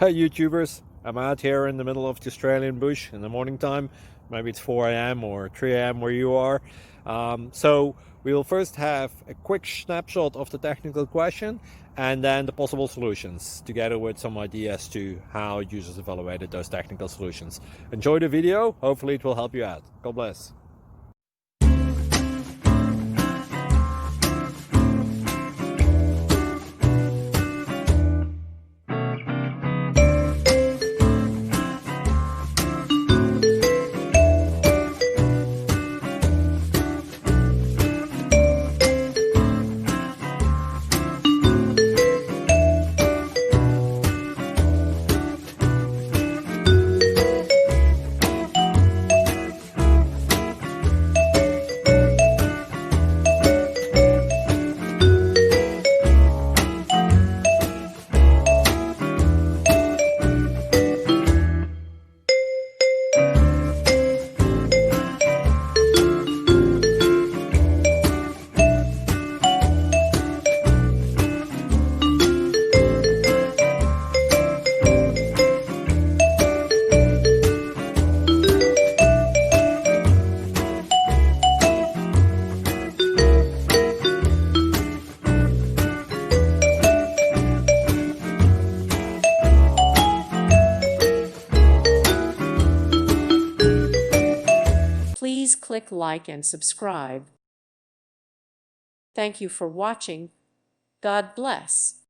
Hey YouTubers, I'm out here in the middle of the Australian bush in the morning time. Maybe it's 4 a.m. or 3 a.m. where you are. So we'll first have a quick snapshot of the technical question and then the possible solutions, together with some ideas to how users evaluated those technical solutions. Enjoy the video, hopefully it will help you out. God bless. Please click like and subscribe. Thank you for watching. God bless.